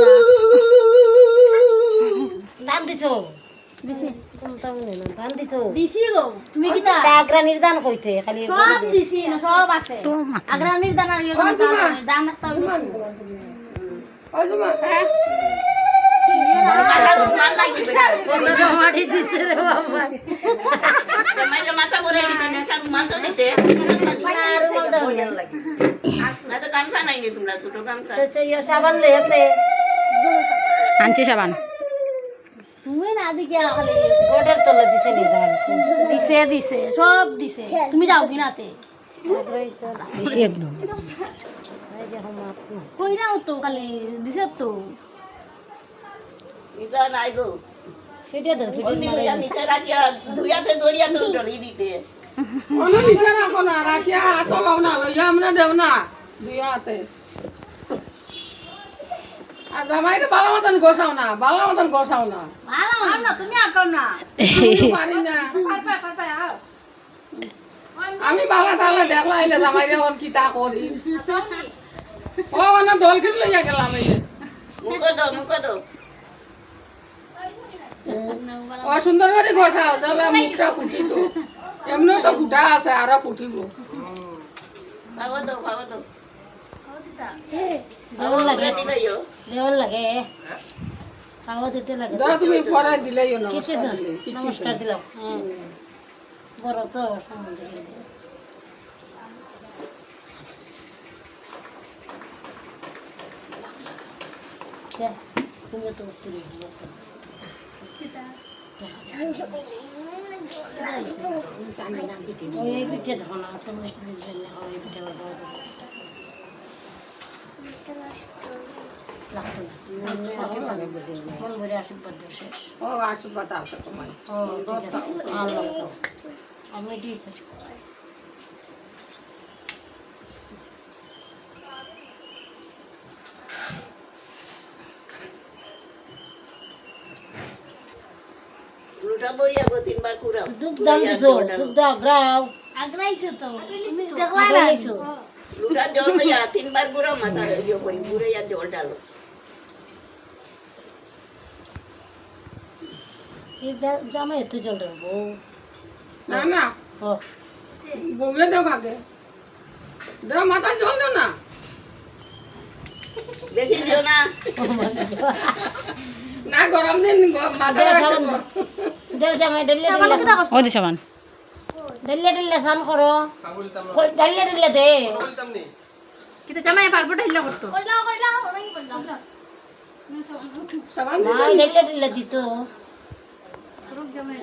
না দান দিছো দিছি কোনটা মনে না দান দিছো দিছি গো তুমি কিটা আগ্রানির দান কইতে খালি সব দিছি না সব আছে আগ্রানির দান আর ইয়ে দান একটা ওজমা মাটি দিছে রে বাবা মাইরে মাথা ভরে দিতে না চাকু মাথা দিতে আর মাল দাও লাগে না তো গামছা নাই নি তোমরা ছোট গামছা সে সাবান লইতে আনছি সাবান তুমি না দিকে খালি গোটার তলা দিছে নি দান দিছে দিছে সব দিছে তুমি যাও কিনাতে আগ্রাই তো বেশি একদম এই যে হাম আপনি কই নাও তো খালি দিছে তো ইদা নাই গো ফিটে দাও ফিটে ওই নিয়া নিচে রাখিয়া দুইয়াতে দরিয়া তো ডলি দিতে অনু নিশা রাখো না রাখিয়া হাত লাও না লইয়া আমরা দেব না দুইয়া হাতে আর জামাইরে ভালো মতন গোসাও না ভালো মতন গোসাও না ভালো না তুমি আকাও না আমি পারি না পাই আও আমি বালা তাহলে দেখলা আইলে জামাইরে ওর কিতা করি ও না দল কিট লইয়া গেলাম এই যে। মুখ দাও ও সুন্দর করে গোসাও তাহলে মুখটা ফুটি তো এমনিও তো ফুটা আছে আরো ফুটিব খাওয়া দাও দেওয়ার লাগে দিলাইও দেওয়ার লাগে খাওয়া দিতে লাগে দাও তুমি পরে দিলেই না কিছু দাও কিছু নমস্কার দিলাম বড় তো সম্বন্ধে তুমি তো উত্তরে ওই পিঠে দেখো না তুমি ওই পিঠে মন ভরে আশীর্বাদ দিও শেষ ও আশীর্বাদ আছে তোমার ও ঠিক আছে আল্লাহ তো আমি দিয়েছি উল্টা বইয়া গো তিনবার কুড়াও দুধ দাম দিছো দুধ দাও গ্রাও আগ্রাইছে তো তুমি দেখলা না আগ্রাইছো লুটা জল লইয়া তিনবার কুড়াও মাথা ইয়ে করি বুড়াইয়া জল ডালো এই জামাই এত জল রাখবো না না ও বউয়ে দেও কাকে দেও মাথা জল দেও না বেশি দিও না না গরম দিন মাথা রাখতে দেও জামাই ডেলে ও দি সাবান ডেলে সান করো ডেলে দে কিন্তু জামাই পারবো ঢিলা করতে কইলাও ওরাই কইলাও সাবান না ডেলে দিত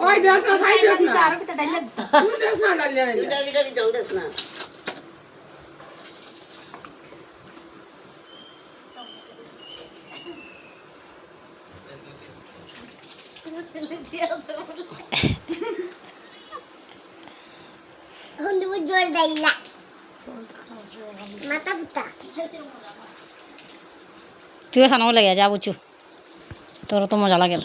ওই দেশ না খাই দেশ না আর কিটা ঢিলা তুই দেশ না ডালিয়া দুইটা লিটার জল দেস না তুইও সানাও লাগে যা বুঝছু তোর তো মজা লাগে